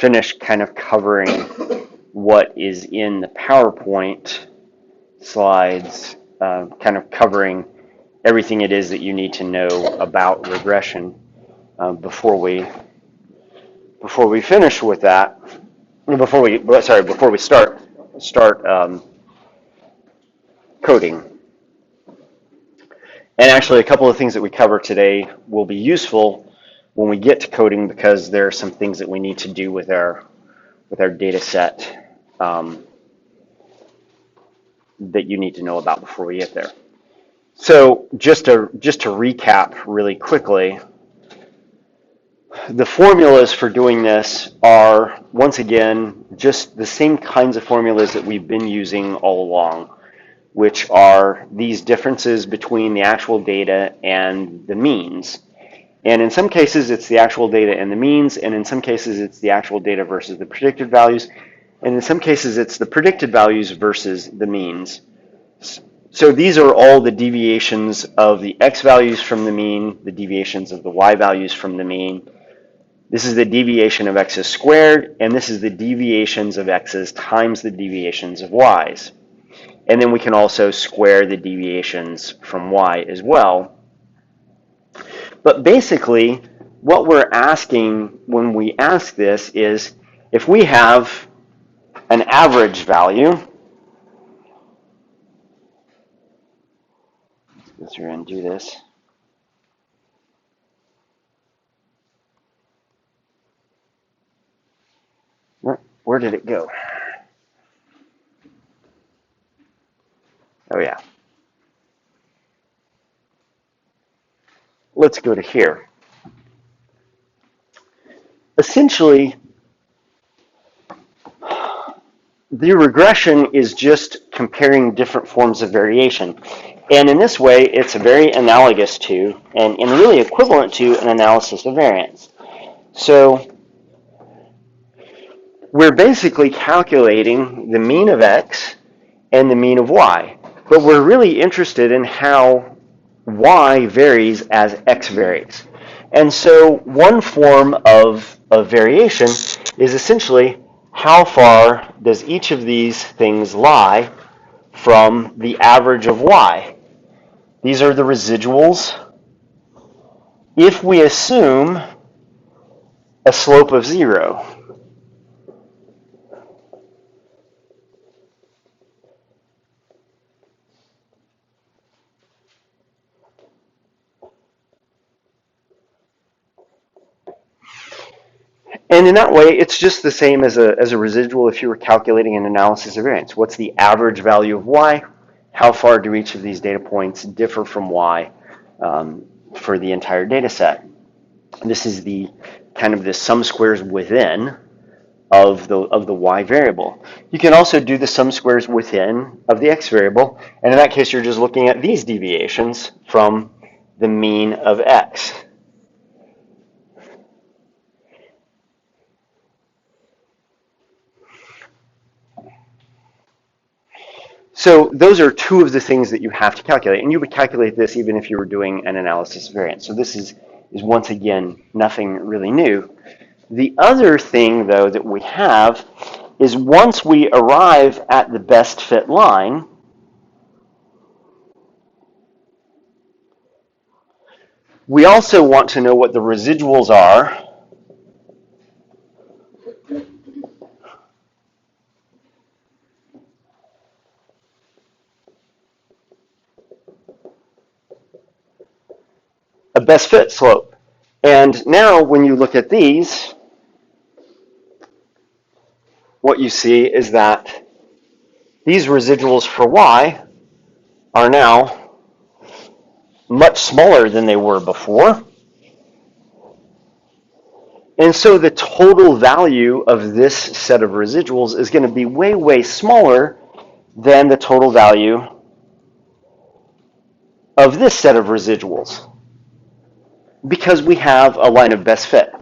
finish kind of covering what is in the PowerPoint slides, kind of covering everything it is that you need to know about regression before we finish with that. Before we start coding. And actually, a couple of things that we cover today will be useful when we get to coding, because there are some things that we need to do with our data set that you need to know about before we get there. So just to recap really quickly, the formulas for doing this are, once again, just the same kinds of formulas that we've been using all along, which are these differences between the actual data and the means. And in some cases, it's the actual data and the means, and in some cases, it's the actual data versus the predicted values, and in some cases, it's the predicted values versus the means. So these are all the deviations of the x values from the mean, the deviations of the y values from the mean. This is the deviation of x's squared, and this is the deviations of x's times the deviations of y's. And then we can also square the deviations from y as well. But basically, what we're asking when we ask this is, if we have an average value, let's go through and do this. Where did it go? Oh yeah. Let's go to here. Essentially, the regression is just comparing different forms of variation. And in this way, it's very analogous to, and really equivalent to, an analysis of variance. So we're basically calculating the mean of x and the mean of y. But we're really interested in how y varies as x varies. And so one form of variation is essentially how far does each of these things lie from the average of y. These are the residuals. If we assume a slope of 0, and in that way, it's just the same as a residual if you were calculating an analysis of variance. What's the average value of y? How far do each of these data points differ from y for the entire data set? This is the kind of the sum squares within of the y variable. You can also do the sum squares within of the x variable, and in that case, you're just looking at these deviations from the mean of x. So those are two of the things that you have to calculate, and you would calculate this even if you were doing an analysis of variance. So this is once again nothing really new. The other thing, though, that we have is once we arrive at the best fit line, we also want to know what the residuals are a best fit slope. And now when you look at these, what you see is that these residuals for y are now much smaller than they were before. And so the total value of this set of residuals is going to be way, way smaller than the total value of this set of residuals, because we have a line of best fit.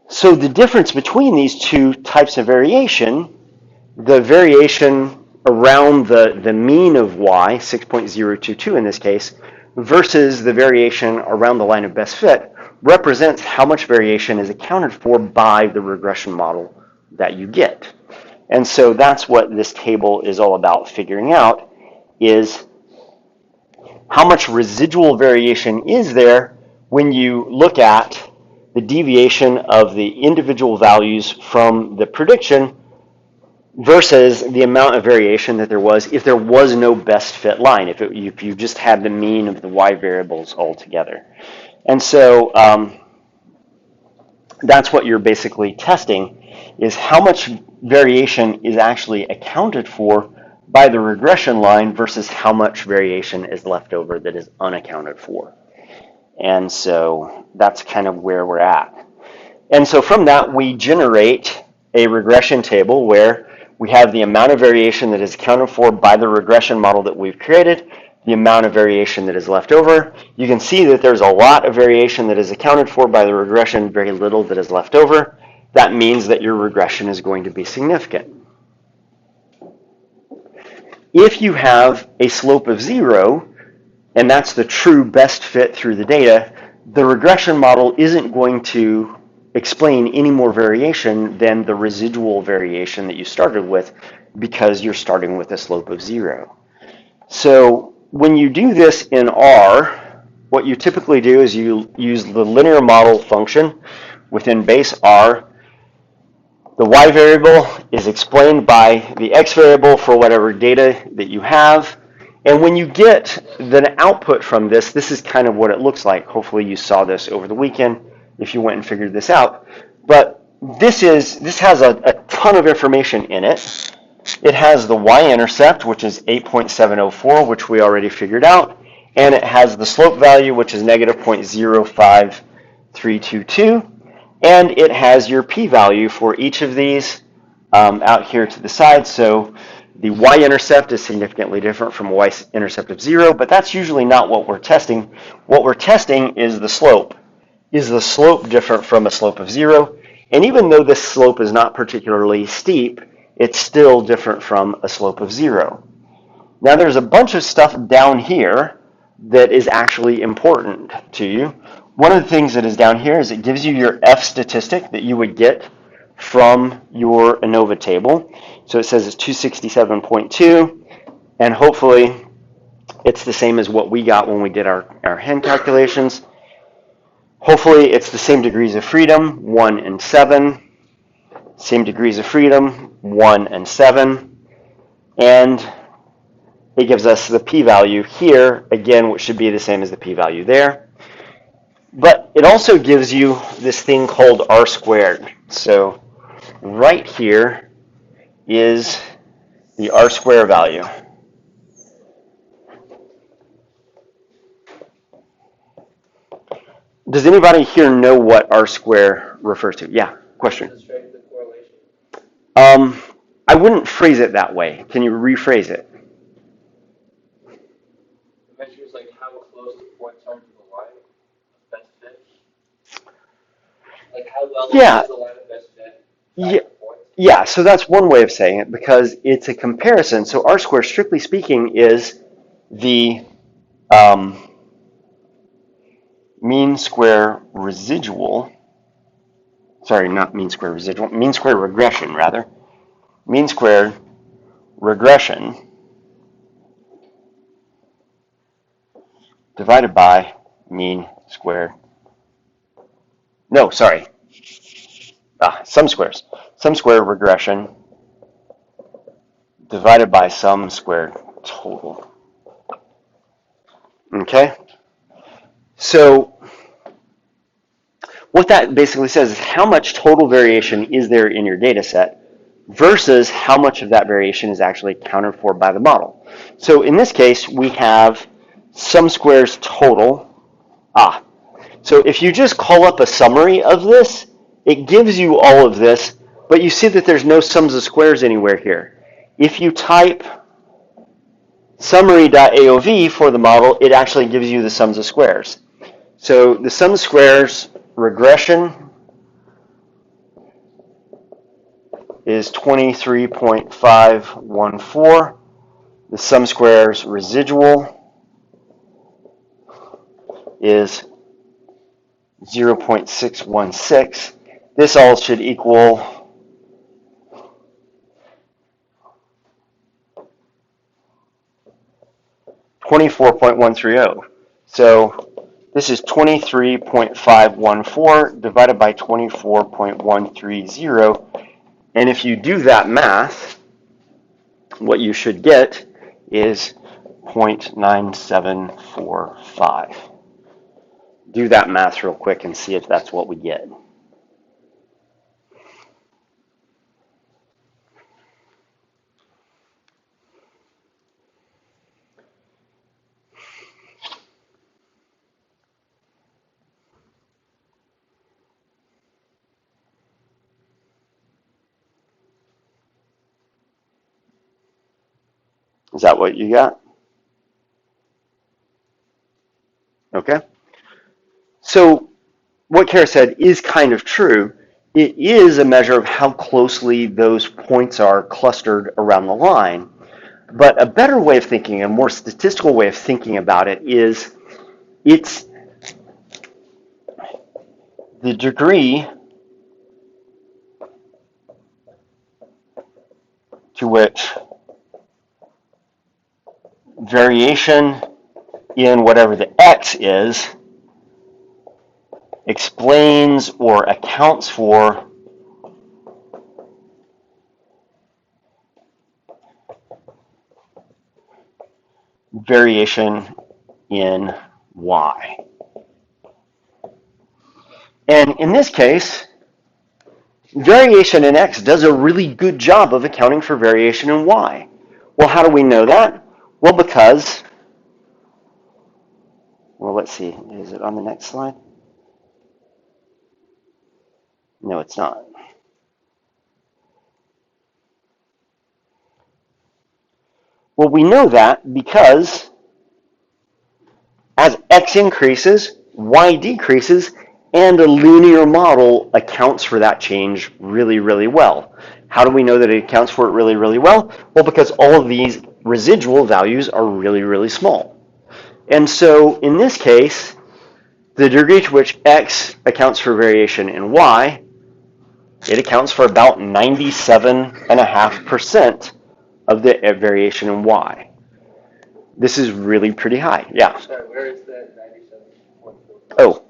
So the difference between these two types of variation, the variation around the mean of y, 6.022 in this case, versus the variation around the line of best fit, represents how much variation is accounted for by the regression model that you get. And so that's what this table is all about figuring out, is how much residual variation is there when you look at the deviation of the individual values from the prediction versus the amount of variation that there was if there was no best fit line, if you just had the mean of the y variables altogether. And so that's what you're basically testing, is how much variation is actually accounted for by the regression line versus how much variation is left over that is unaccounted for. And so that's kind of where we're at. And so from that, we generate a regression table where we have the amount of variation that is accounted for by the regression model that we've created, the amount of variation that is left over. You can see that there's a lot of variation that is accounted for by the regression, very little that is left over. That means that your regression is going to be significant. If you have a slope of 0, and that's the true best fit through the data, the regression model isn't going to explain any more variation than the residual variation that you started with, because you're starting with a slope of 0. So when you do this in R, what you typically do is you use the linear model function within base R. The y variable is explained by the x variable for whatever data that you have. And when you get the output from this, this is kind of what it looks like. Hopefully you saw this over the weekend if you went and figured this out. But this has a ton of information in it. It has the y-intercept, which is 8.704, which we already figured out. And it has the slope value, which is negative 0.05322. And it has your p-value for each of these out here to the side. So the y-intercept is significantly different from a y-intercept of 0, but that's usually not what we're testing. What we're testing is the slope. Is the slope different from a slope of 0? And even though this slope is not particularly steep, it's still different from a slope of 0. Now there's a bunch of stuff down here that is actually important to you. One of the things that is down here is it gives you your F statistic that you would get from your ANOVA table. So it says it's 267.2, and hopefully it's the same as what we got when we did our hand calculations. Hopefully it's the same degrees of freedom, 1 and 7. Same degrees of freedom, 1 and 7. And it gives us the p-value here, again, which should be the same as the p-value there. But it also gives you this thing called R squared. So right here is the R square value. Does anybody here know what R square refers to? Yeah, question. I wouldn't phrase it that way. Can you rephrase it? It measures like how close the points are to the line of best fit. Like how well is the line of best fit? Yeah, so that's one way of saying it, because it's a comparison. So R square, strictly speaking, is the mean square residual. Sorry, not mean square residual. Mean square regression, rather. Mean square regression divided by mean square. No, sorry. Sum squares. Sum square regression divided by sum squared total. Okay? So what that basically says is how much total variation is there in your data set versus how much of that variation is actually accounted for by the model. So in this case, we have sum squares total. So if you just call up a summary of this, it gives you all of this, but you see that there's no sums of squares anywhere here. If you type summary.AOV for the model, it actually gives you the sums of squares. So the sum of squares regression is 23.514. The sum squares residual is 0.616. This all should equal 24.130. So this is 23.514 divided by 24.130. And if you do that math, what you should get is 0.9745. Do that math real quick and see if that's what we get. Is that what you got? Okay. So what Kara said is kind of true. It is a measure of how closely those points are clustered around the line. But a better way of thinking, a more statistical way of thinking about it is it's the degree to which variation in whatever the x is explains or accounts for variation in y. And in this case, variation in x does a really good job of accounting for variation in y. Well, how do we know that? Well, because, well, let's see, is it on the next slide? No, it's not. Well, we know that because as x increases, y decreases, and a linear model accounts for that change really, really well. How do we know that it accounts for it really, really well? Well, because all of these residual values are really, really small. And so in this case, the degree to which x accounts for variation in y, it accounts for about 97.5% of the variation in y. This is really pretty high. Yeah. Sorry, where is that 97.4? Oh.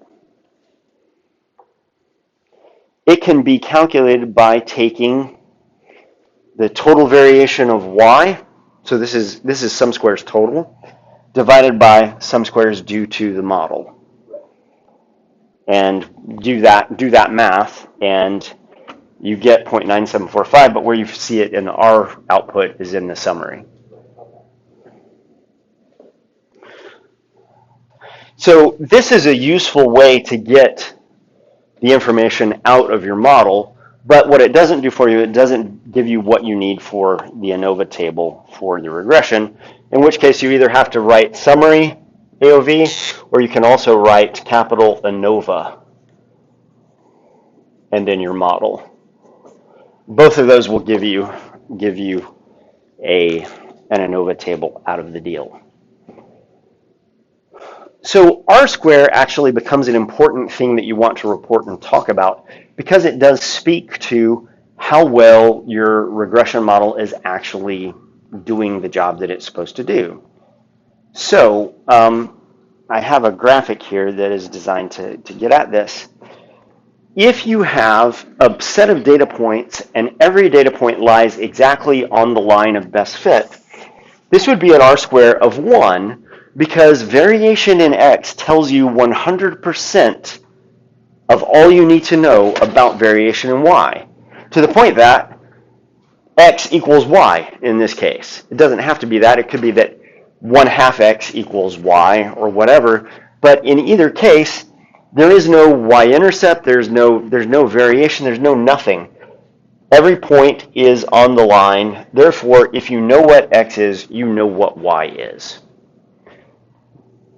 It can be calculated by taking the total variation of y, so this is sum squares total, divided by sum squares due to the model. And do that math, and you get 0.9745, but where you see it in our output is in the summary. So this is a useful way to get the information out of your model, but what it doesn't do for you, it doesn't give you what you need for the ANOVA table for the regression, in which case you either have to write summary AOV, or you can also write capital ANOVA and then your model. Both of those will give you an ANOVA table out of the deal. So R-square actually becomes an important thing that you want to report and talk about because it does speak to how well your regression model is actually doing the job that it's supposed to do. So I have a graphic here that is designed to get at this. If you have a set of data points and every data point lies exactly on the line of best fit, this would be an R-square of 1, because variation in x tells you 100% of all you need to know about variation in y, to the point that x equals y in this case. It doesn't have to be that. It could be that 1/2 x equals y or whatever, but in either case, there is no y-intercept, there's no variation, there's no nothing. Every point is on the line. Therefore, if you know what x is, you know what y is.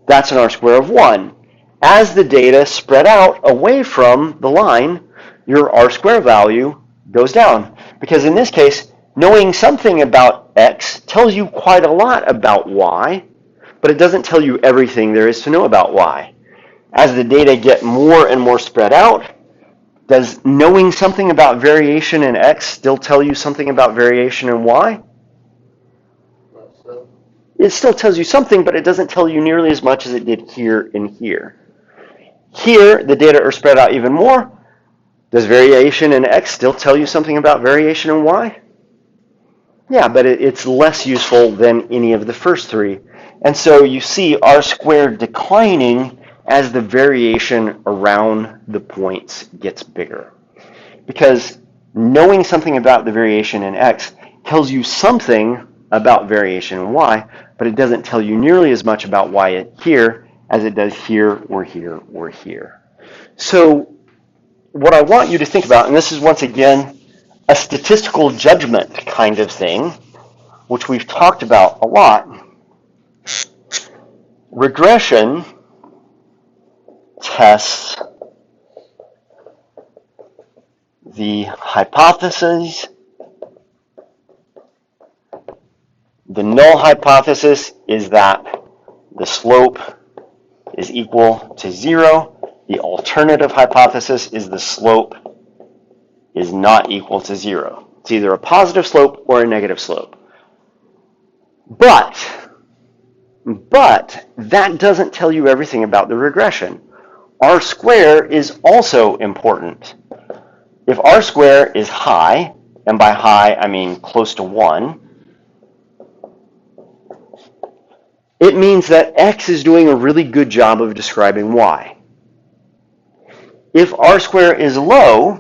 That's an R-square of 1. As the data spread out away from the line, your R-square value goes down. Because in this case, knowing something about x tells you quite a lot about y, but it doesn't tell you everything there is to know about y. As the data get more and more spread out, does knowing something about variation in X still tell you something about variation in Y? So, It still tells you something, but it doesn't tell you nearly as much as it did here and here. Here, the data are spread out even more. Does variation in X still tell you something about variation in Y? Yeah, but it's less useful than any of the first three. And so you see R squared declining as the variation around the points gets bigger. Because knowing something about the variation in X tells you something about variation in Y, but it doesn't tell you nearly as much about Y here as it does here or here or here. So what I want you to think about, and this is once again a statistical judgment kind of thing, which we've talked about a lot. Regression tests the hypotheses. The null hypothesis is that the slope is equal to 0. The alternative hypothesis is the slope is not equal to 0. It's either a positive slope or a negative slope. But that doesn't tell you everything about the regression. R square is also important. If R square is high, and by high I mean close to 1, it means that X is doing a really good job of describing Y. If R square is low,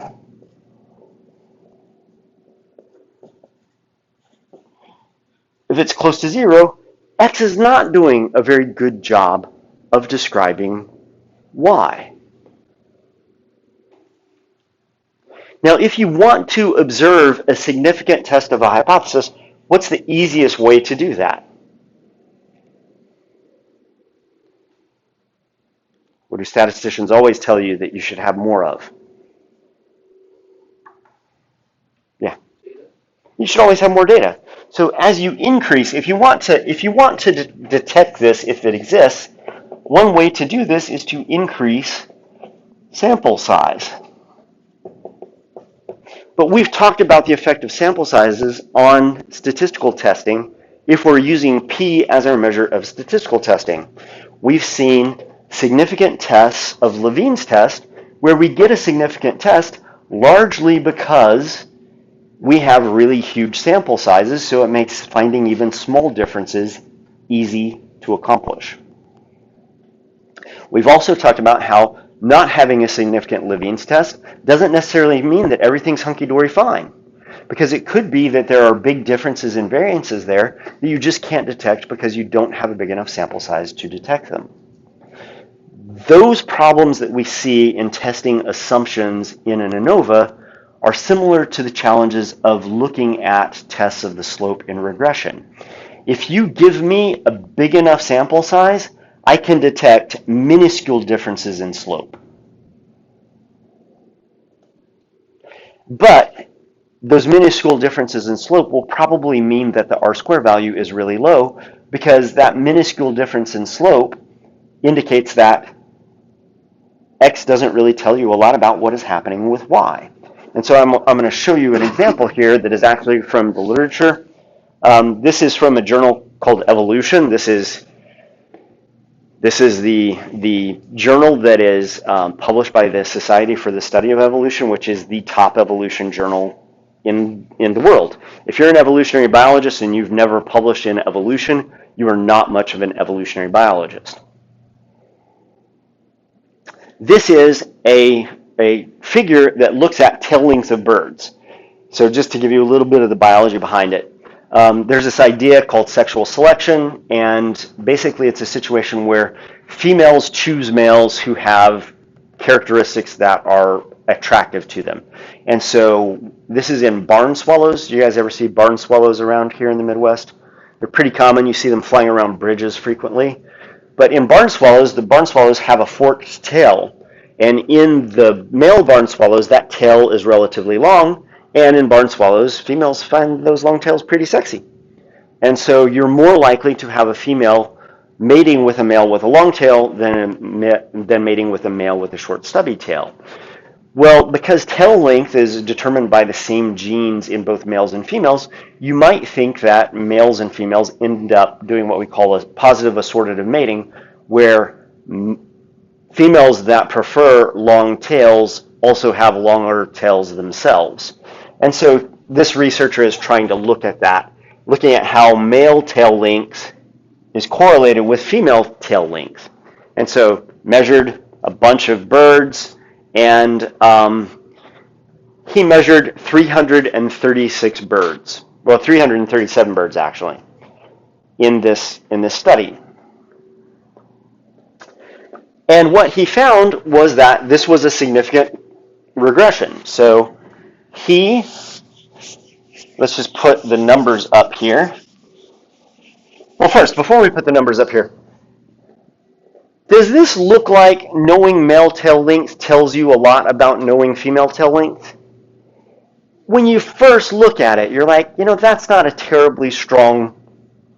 if it's close to 0, X is not doing a very good job of describing Y. Now, if you want to observe a significant test of a hypothesis, what's the easiest way to do that? What do statisticians always tell you that you should have more of? Yeah. You should always have more data. So as you increase, if you want to detect this if it exists, one way to do this is to increase sample size. But we've talked about the effect of sample sizes on statistical testing if we're using P as our measure of statistical testing. We've seen significant tests of Levine's test where we get a significant test largely because we have really huge sample sizes, so it makes finding even small differences easy to accomplish. We've also talked about how not having a significant Levine's test doesn't necessarily mean that everything's hunky-dory fine, because it could be that there are big differences in variances there that you just can't detect because you don't have a big enough sample size to detect them. Those problems that we see in testing assumptions in an ANOVA are similar to the challenges of looking at tests of the slope in regression. If you give me a big enough sample size, I can detect minuscule differences in slope. But those minuscule differences in slope will probably mean that the R-square value is really low, because that minuscule difference in slope indicates that X doesn't really tell you a lot about what is happening with Y. And so I'm going to show you an example here that is actually from the literature. This is from a journal called Evolution. This is the journal that is published by the Society for the Study of Evolution, which is the top evolution journal in the world. If you're an evolutionary biologist and you've never published in evolution, you are not much of an evolutionary biologist. This is a figure that looks at tail lengths of birds. So just to give you a little bit of the biology behind it, there's this idea called sexual selection, and basically it's a situation where females choose males who have characteristics that are attractive to them. And so this is in barn swallows. Do you guys ever see barn swallows around here in the Midwest? They're pretty common. You see them flying around bridges frequently. But in barn swallows, the barn swallows have a forked tail. And in the male barn swallows, that tail is relatively long. And in barn swallows, females find those long tails pretty sexy. And so you're more likely to have a female mating with a male with a long tail than mating with a male with a short stubby tail. Well, because tail length is determined by the same genes in both males and females, you might think that males and females end up doing what we call a positive assortative mating, where females that prefer long tails also have longer tails themselves. And so this researcher is trying to look at that, looking at how male tail length is correlated with female tail length. And so measured a bunch of birds, and he measured 336 birds. Well, 337 birds actually in this study. And what he found was that this was a significant regression. So let's just put the numbers up here. Well, first, before we put the numbers up here, does this look like knowing male tail length tells you a lot about knowing female tail length? When you first look at it, you're like, that's not a terribly strong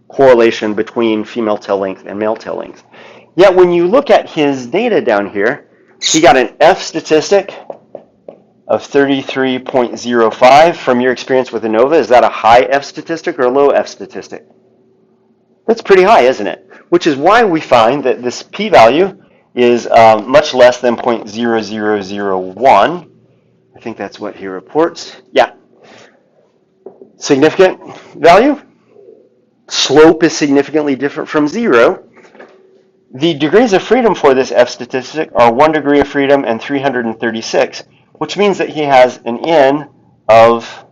correlation between female tail length and male tail length. Yet when you look at his data down here, he got an F statistic of 33.05. From your experience with ANOVA, is that a high F statistic or a low F statistic? That's pretty high, isn't it? Which is why we find that this p-value is much less than 0.0001. I think that's what he reports. Yeah. Significant value. Slope is significantly different from 0. The degrees of freedom for this F statistic are 1 degree of freedom and 336, which means that he has an N of,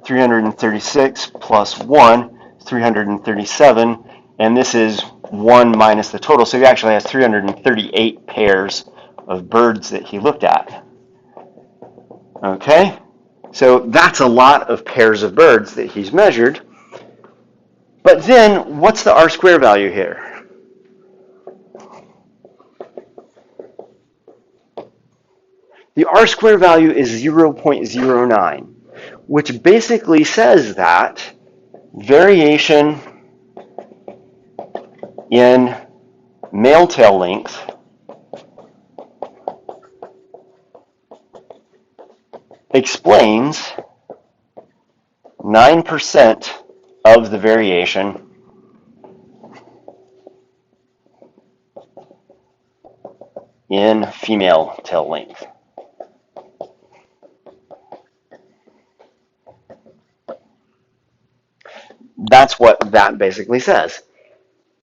336 plus 1, 337, and this is 1 minus the total. So he actually has 338 pairs of birds that he looked at. Okay, so that's a lot of pairs of birds that he's measured. But then, what's the R-square value here? The R-square value is 0.09. Which basically says that variation in male tail length explains 9% of the variation in female tail length. That's what that basically says.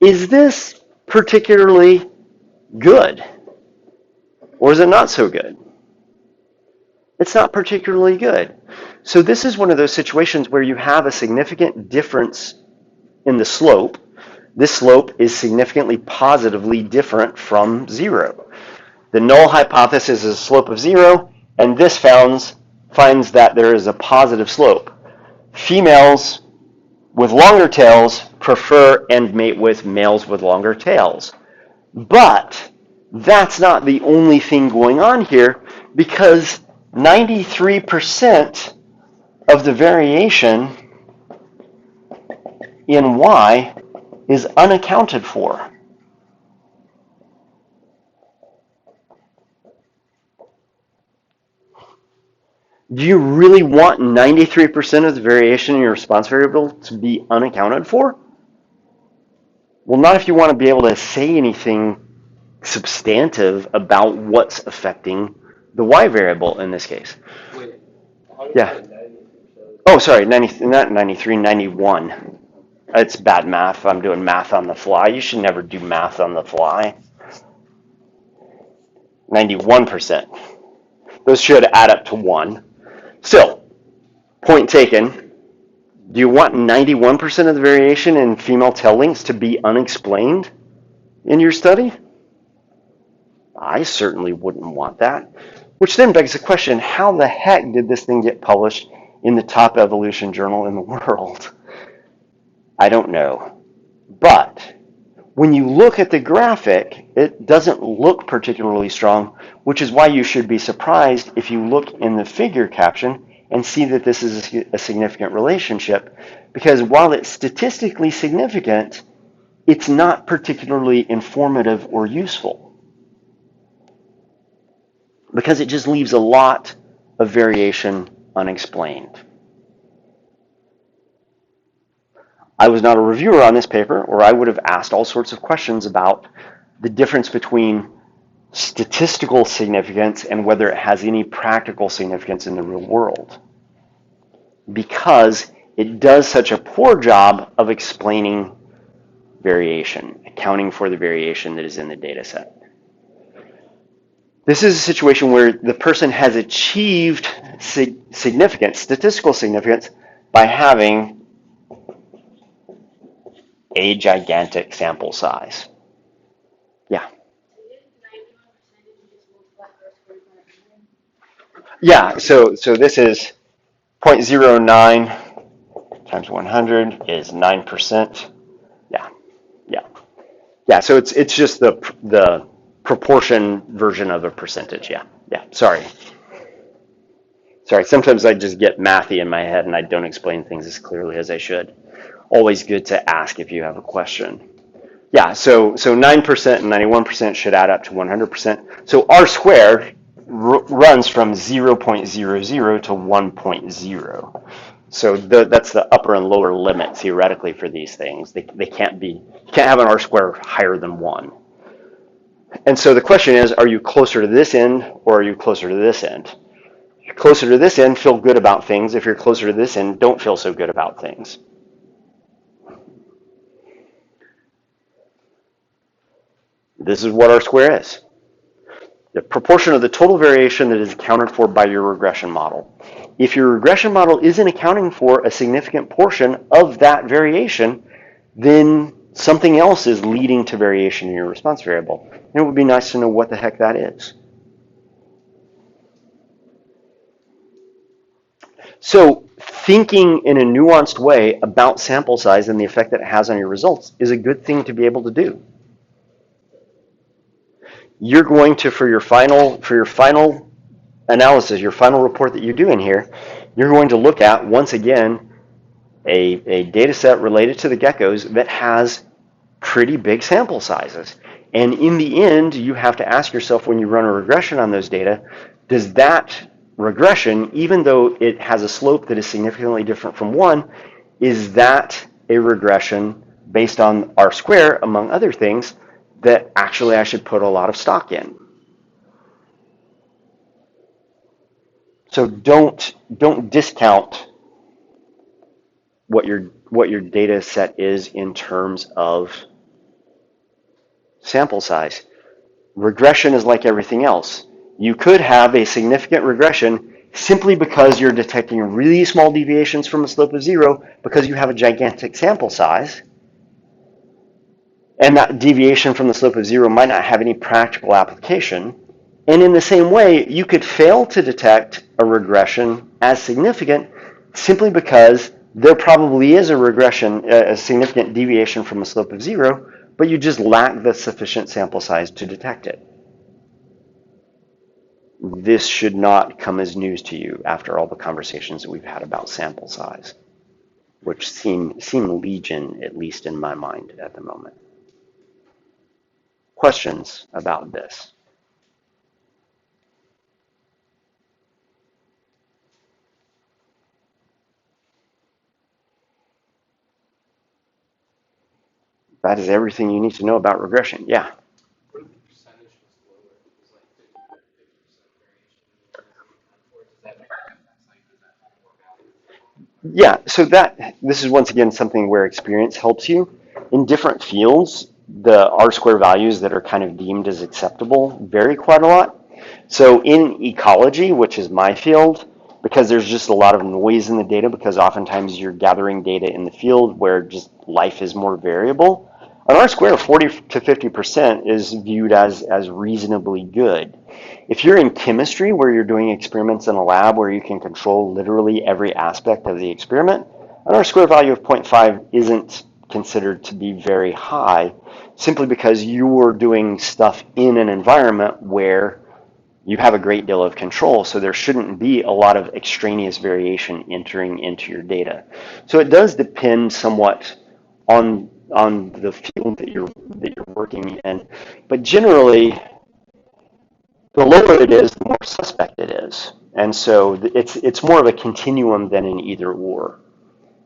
Is this particularly good? Or is it not so good? It's not particularly good. So this is one of those situations where you have a significant difference in the slope. This slope is significantly positively different from 0. The null hypothesis is a slope of 0, and this finds that there is a positive slope. Females with longer tails prefer and mate with males with longer tails. But that's not the only thing going on here, because 93% of the variation in Y is unaccounted for. Do you really want 93% of the variation in your response variable to be unaccounted for? Well, not if you want to be able to say anything substantive about what's affecting the Y variable in this case. Wait, how do you Yeah. get 93%? Oh, sorry, 90, not 93, 91. It's bad math. I'm doing math on the fly. You should never do math on the fly. 91%. Those should add up to 1. Still, point taken. Do you want 91% of the variation in female tail lengths to be unexplained in your study? I certainly wouldn't want that. Which then begs the question, how the heck did this thing get published in the top evolution journal in the world? I don't know. But when you look at the graphic, it doesn't look particularly strong, which is why you should be surprised if you look in the figure caption and see that this is a significant relationship, because while it's statistically significant, it's not particularly informative or useful, because it just leaves a lot of variation unexplained. I was not a reviewer on this paper, or I would have asked all sorts of questions about the difference between statistical significance and whether it has any practical significance in the real world, because it does such a poor job of explaining variation, accounting for the variation that is in the data set. This is a situation where the person has achieved significance, statistical significance, by having a gigantic sample size. Yeah. Yeah, so this is 0.09 times 100 is 9%. Yeah, so it's just the proportion version of a percentage. Yeah. Sorry. Sometimes I just get mathy in my head and I don't explain things as clearly as I should. Always good to ask if you have a question. Yeah, so 9% and 91% should add up to 100%. So R squared runs from 0.00 to 1.0. So that's the upper and lower limit theoretically for these things. They can't have an R squared higher than 1. And so the question is, are you closer to this end or are you closer to this end? If you're closer to this end, feel good about things. If you're closer to this end, don't feel so good about things. This is what R squared is. The proportion of the total variation that is accounted for by your regression model. If your regression model isn't accounting for a significant portion of that variation, then something else is leading to variation in your response variable. And it would be nice to know what the heck that is. So thinking in a nuanced way about sample size and the effect that it has on your results is a good thing to be able to do. You're going to, for your final analysis, your final report that you do in here, you're going to look at, once again, a data set related to the geckos that has pretty big sample sizes. And in the end, you have to ask yourself, when you run a regression on those data, does that regression, even though it has a slope that is significantly different from 1, is that a regression based on R squared, among other things, that actually I should put a lot of stock in? So don't discount what your data set is in terms of sample size. Regression is like everything else. You could have a significant regression simply because you're detecting really small deviations from a slope of 0 because you have a gigantic sample size. And that deviation from the slope of 0 might not have any practical application. And in the same way, you could fail to detect a regression as significant simply because there probably is a regression, a significant deviation from a slope of 0, but you just lack the sufficient sample size to detect it. This should not come as news to you after all the conversations that we've had about sample size, which seem legion, at least in my mind at the moment. Questions about this? That is everything you need to know about regression. Yeah. What if the percentage was lower? It was like 50% variation. Does that make sense? Like, does that have more value? Yeah, so this is once again something where experience helps you. In different fields, the R squared values that are kind of deemed as acceptable vary quite a lot. So in ecology, which is my field, because there's just a lot of noise in the data, because oftentimes you're gathering data in the field where just life is more variable, an R squared of 40 to 50% is viewed as reasonably good. If you're in chemistry, where you're doing experiments in a lab where you can control literally every aspect of the experiment, an R squared value of 0.5 isn't considered to be very high, simply because you're doing stuff in an environment where you have a great deal of control, so there shouldn't be a lot of extraneous variation entering into your data. So it does depend somewhat on the field that you're working in, but generally, the lower it is, the more suspect it is, and so it's more of a continuum than an either or.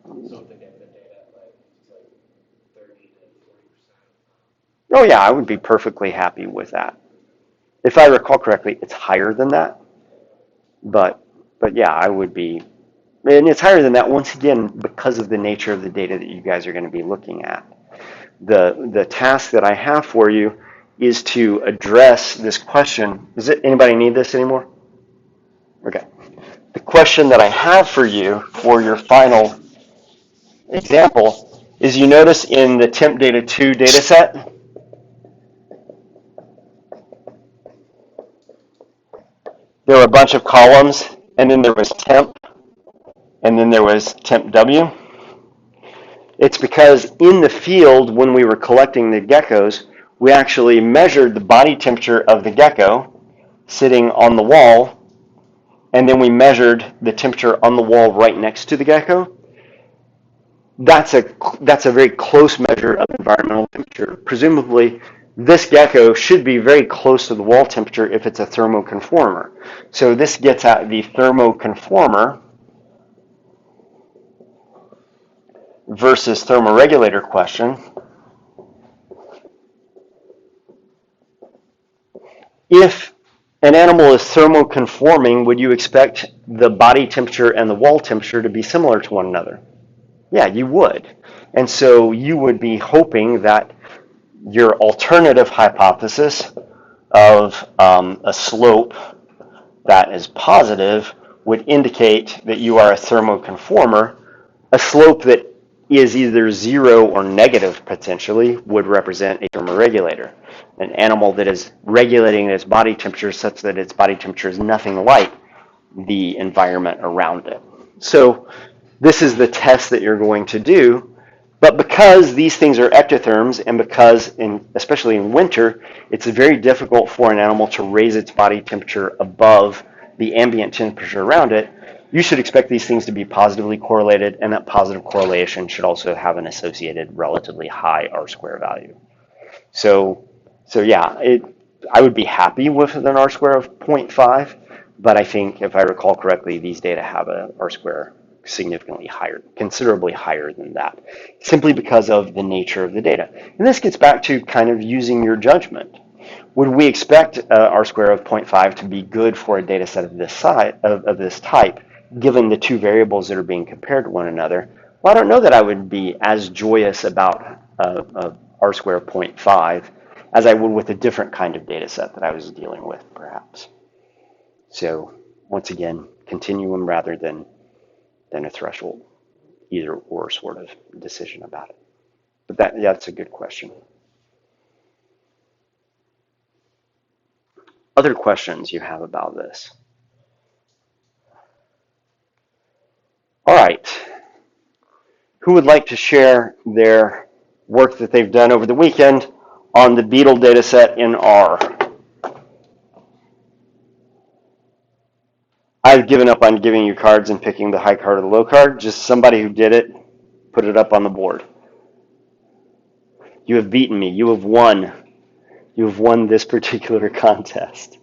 So if they get the data like it's like 30 to 40%. Oh yeah, I would be perfectly happy with that. If I recall correctly, it's higher than that, but yeah, I would be, and it's higher than that once again because of the nature of the data that you guys are going to be looking at. The task that I have for you is to address this question. Does anybody need this anymore? Okay. The question that I have for you for your final example is, you notice in the temp data 2 data set, there were a bunch of columns, and then there was temp, and then there was temp W. It's because in the field, when we were collecting the geckos, we actually measured the body temperature of the gecko sitting on the wall, and then we measured the temperature on the wall right next to the gecko. That's a very close measure of environmental temperature. Presumably, this gecko should be very close to the wall temperature if it's a Thermo Conformer. So this gets at the Thermo Conformer versus Thermoregulator question. If an animal is thermoconforming, would you expect the body temperature and the wall temperature to be similar to one another? Yeah, you would. And so you would be hoping that your alternative hypothesis of a slope that is positive would indicate that you are a thermoconformer. A slope that is either 0 or negative potentially would represent a thermoregulator. An animal that is regulating its body temperature such that its body temperature is nothing like the environment around it. So this is the test that you're going to do. But because these things are ectotherms, and because, especially in winter, it's very difficult for an animal to raise its body temperature above the ambient temperature around it, you should expect these things to be positively correlated, and that positive correlation should also have an associated relatively high R-square value. So yeah, I would be happy with an R-square of 0.5, but I think, if I recall correctly, these data have a R-square significantly higher, considerably higher than that, simply because of the nature of the data. And this gets back to kind of using your judgment. Would we expect R-square of 0.5 to be good for a data set of this size, of this type, given the two variables that are being compared to one another? Well, I don't know that I would be as joyous about R-square of 0.5 as I would with a different kind of data set that I was dealing with, perhaps. So, once again, continuum rather than a threshold, either or sort of decision about it. But that's a good question. Other questions you have about this? All right. Who would like to share their work that they've done over the weekend on the beetle data set in R? I've given up on giving you cards and picking the high card or the low card. Just somebody who did it, put it up on the board. You have beaten me. You have won. You have won this particular contest.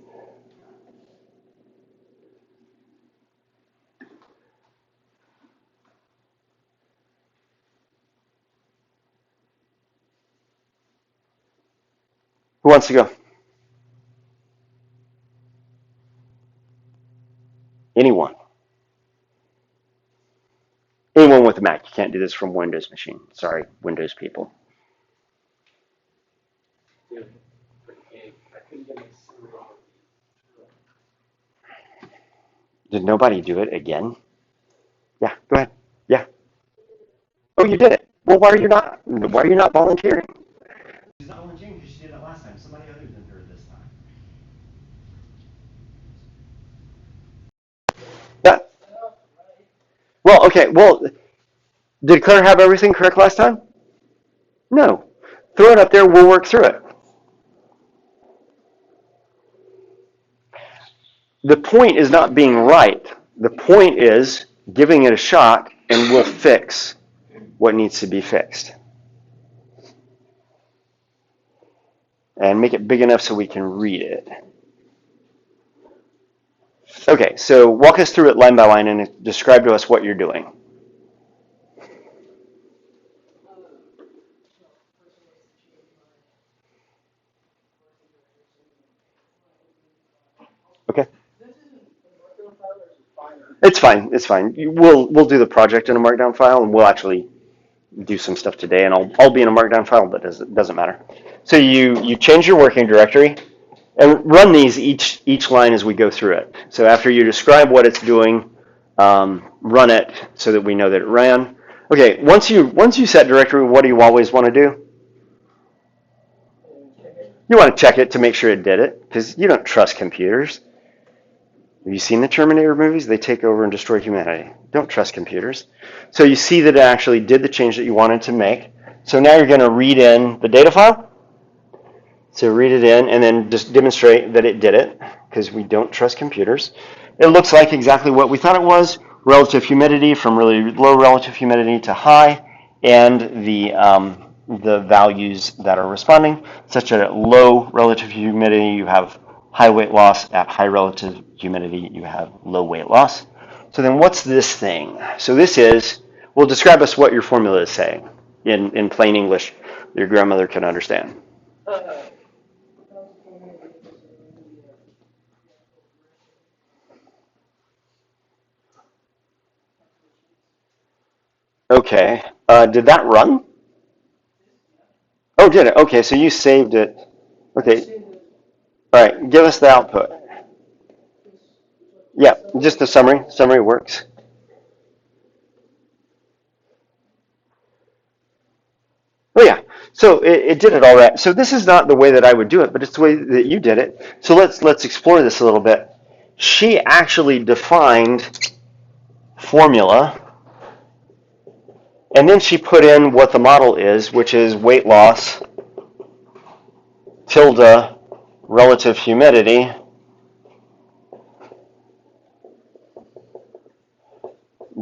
Who wants to go? Anyone? Anyone with a Mac. You can't do this from Windows machine. Sorry, Windows people. Dude, I couldn't get my cereal. Did nobody do it again? Yeah, go ahead. Yeah. Oh, you did it. Well, why are you not volunteering? She's not volunteering because she did it last time. Somebody other than her this time. Yeah. Well, okay. Well, did Claire have everything correct last time? No. Throw it up there. We'll work through it. The point is not being right. The point is giving it a shot, and we'll fix what needs to be fixed. And make it big enough so we can read it. Okay, so walk us through it line by line and describe to us what you're doing. Okay. It's fine. It's fine. We'll do the project in a Markdown file, and we'll actually do some stuff today, and I'll be in a Markdown file, but it doesn't matter. So you change your working directory, and run these each line as we go through it. So after you describe what it's doing, run it so that we know that it ran. Okay. Once you set directory, what do you always want to do? You want to check it to make sure it did it, because you don't trust computers. Have you seen the Terminator movies? They take over and destroy humanity. Don't trust computers. So you see that it actually did the change that you wanted to make. So now you're going to read in the data file. So read it in and then just demonstrate that it did it, because we don't trust computers. It looks like exactly what we thought it was. Relative humidity from really low relative humidity to high, and the values that are responding, such that at low relative humidity you have high weight loss, at high relative humidity you have low weight loss. So then what's this thing? So this is, well, describe us what your formula is saying in plain English your grandmother can understand. Okay. Did that run? Oh, did it? Okay, so you saved it. Okay. All right, give us the output. Yeah, just a summary. Summary works. Oh, yeah. So it did it all right. So this is not the way that I would do it, but it's the way that you did it. So let's explore this a little bit. She actually defined formula, and then she put in what the model is, which is weight loss tilde relative humidity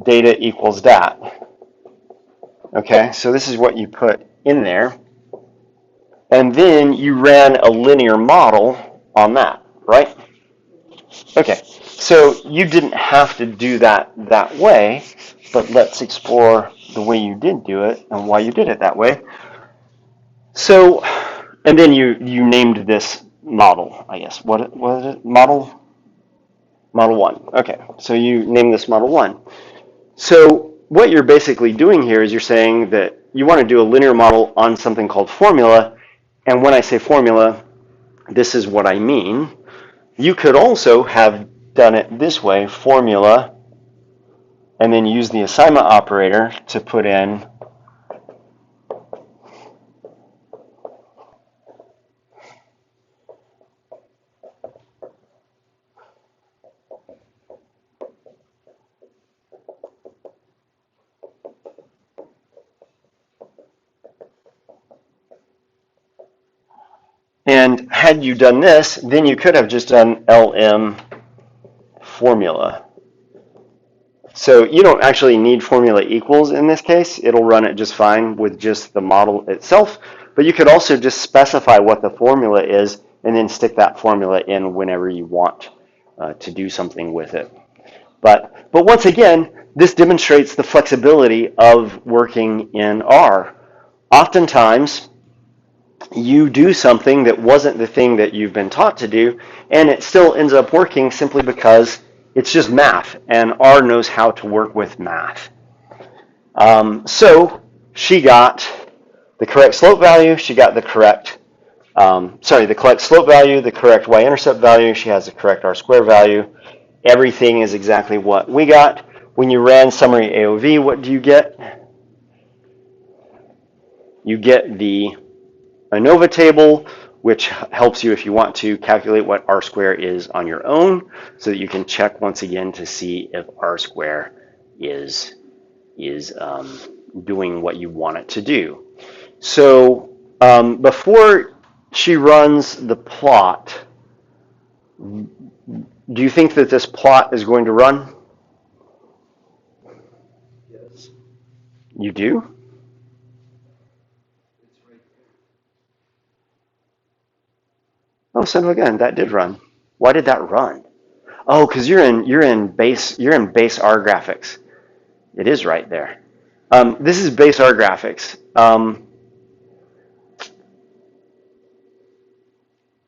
data equals dat. Okay, so this is what you put in there. And then you ran a linear model on that, right? Okay, so you didn't have to do that way, but let's explore the way you did do it and why you did it that way. So, and then you named this model, I guess. What was it? Model 1. Okay, so you named this model 1. So what you're basically doing here is you're saying that you want to do a linear model on something called formula. And when I say formula, this is what I mean. You could also have done it this way, formula, and then use the assignment operator to put in and had you done this, then you could have just done LM formula. So you don't actually need formula equals in this case. It'll run it just fine with just the model itself. But you could also just specify what the formula is and then stick that formula in whenever you want to do something with it. But once again, this demonstrates the flexibility of working in R. Oftentimes, you do something that wasn't the thing that you've been taught to do, and it still ends up working simply because it's just math, and R knows how to work with math. So she got the correct slope value, she got the correct, the correct slope value, the correct y-intercept value, she has the correct r-square value. Everything is exactly what we got. When you ran summary AOV, what do you get? You get the ANOVA table, which helps you if you want to calculate what r square is on your own, so that you can check once again to see if r square is doing what you want it to do. So before she runs the plot, Do you think that this plot is going to run? Yes. You do? It's right Oh, son of a gun, that did run. Why did that run? Oh, because you're in base R graphics. It is right there. This is base R graphics.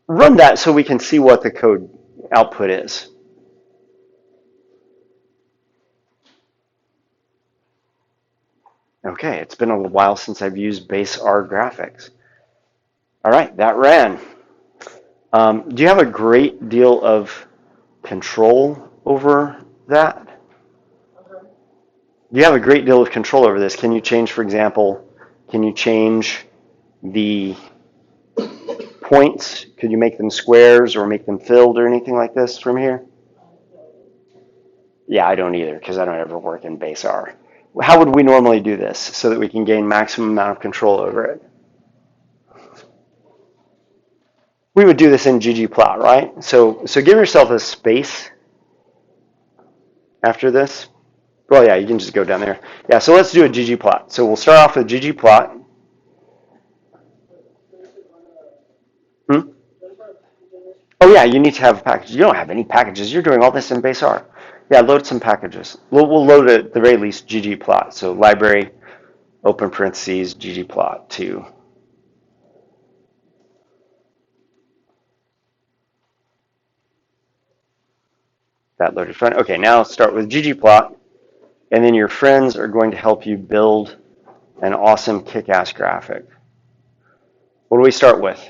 Run that so we can see what the code output is. Okay, it's been a while since I've used base R graphics. All right, that ran. Do you have a great deal of control over that? Do you have a great deal of control over this? Can you change, for example, can you change the points? Could you make them squares or make them filled or anything like this from here? Yeah, I don't either because I don't ever work in base R. How would we normally do this so that we can gain maximum amount of control over it? We would do this in ggplot, right? So give yourself a space after this. Well, yeah, you can just go down there. Yeah, so let's do a ggplot. So we'll start off with ggplot. Hmm? Oh, yeah, you need to have a package. You don't have any packages. You're doing all this in base R. Yeah, load some packages. We'll load at the very least ggplot. So library, open parentheses, ggplot2. That loaded front. Okay, now start with ggplot, and then your friends are going to help you build an awesome kick-ass graphic. What do we start with?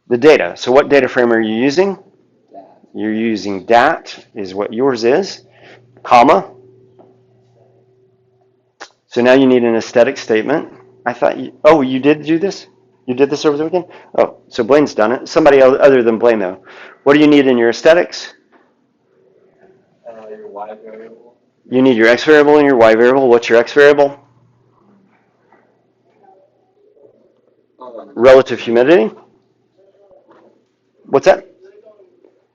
The data. So what data frame are you using? You're using dat is what yours is, comma. So now you need an aesthetic statement. I thought you did do this? You did this over the weekend? Oh, so Blaine's done it. Somebody other than Blaine, though. What do you need in your aesthetics? your Y variable. You need your x variable and your y variable. What's your x variable? Relative humidity. What's that?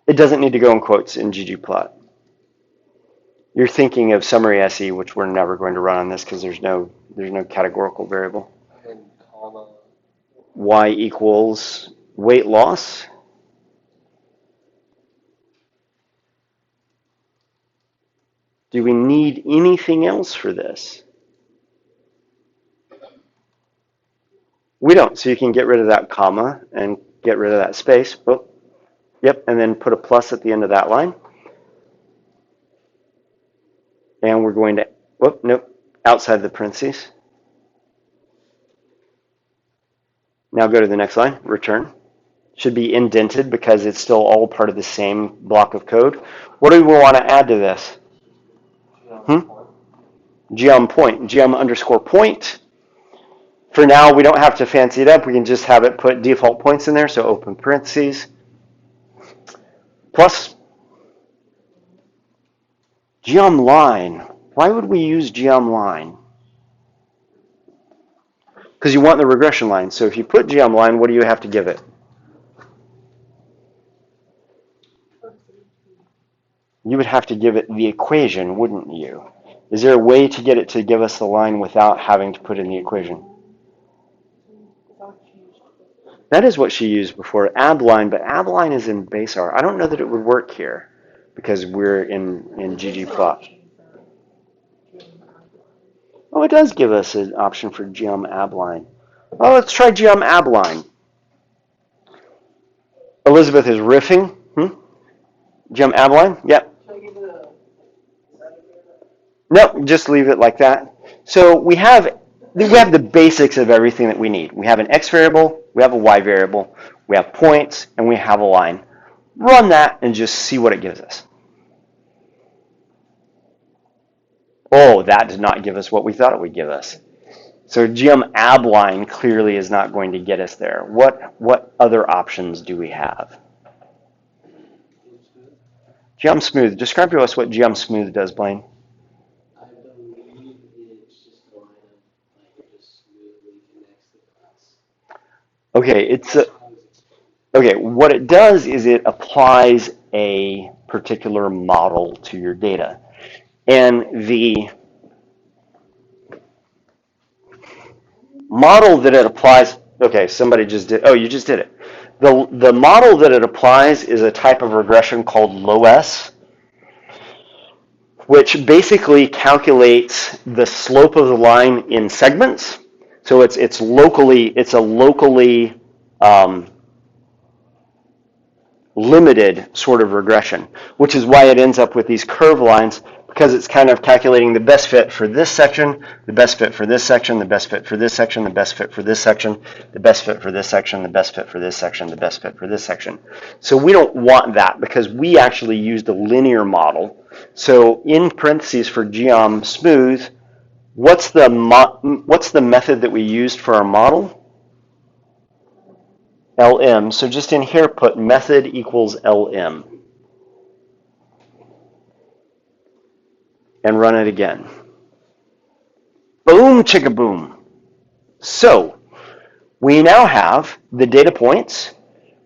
It doesn't need to go in quotes in ggplot. You're thinking of summary SE, which we're never going to run on this because there's no categorical variable. And comma. Y equals weight loss. Do we need anything else for this? We don't, so you can get rid of that comma and get rid of that space. Oh, yep, and then put a plus at the end of that line. And we're going to, nope, outside the parentheses. Now go to the next line, return. Should be indented because it's still all part of the same block of code. What do we want to add to this? Geom point, geom underscore point. For now, we don't have to fancy it up. We can just have it put default points in there. So open parentheses, plus geom line. Why would we use geom line? Because you want the regression line. So if you put geom line, what do you have to give it? You would have to give it the equation, wouldn't you? Is there a way to get it to give us the line without having to put in the equation? That is what she used before, abline, but abline is in base R. I don't know that it would work here because we're in ggplot. Oh, it does give us an option for geom abline. Oh, let's try geom abline. Elizabeth is riffing. Geom abline? Yep. No, just leave it like that. So we have the basics of everything that we need. We have an x variable, we have a y variable, we have points, and we have a line. Run that and just see what it gives us. Oh, that did not give us what we thought it would give us. So geom abline clearly is not going to get us there. What other options do we have? Geom smooth. Describe to us what geom smooth does, Blaine. I believe it's just a line of just smoothly connects the class. Okay, Okay, what it does is it applies a particular model to your data. And the model that it applies, okay, somebody just did, oh, you just did it. The model that it applies is a type of regression called low-S, which basically calculates the slope of the line in segments. So it's a locally limited sort of regression, which is why it ends up with these curved lines, because it's kind of calculating the best fit for this section, the best fit for this section, the best fit for this section, the best fit for this section, the best fit for this section, the best fit for this section, the best fit for this section. So we don't want that because we actually used a linear model. So in parentheses for geom smooth, what's the method that we used for our model? LM. So just in here put method equals LM. And run it again. Boom, chicka boom. So we now have the data points.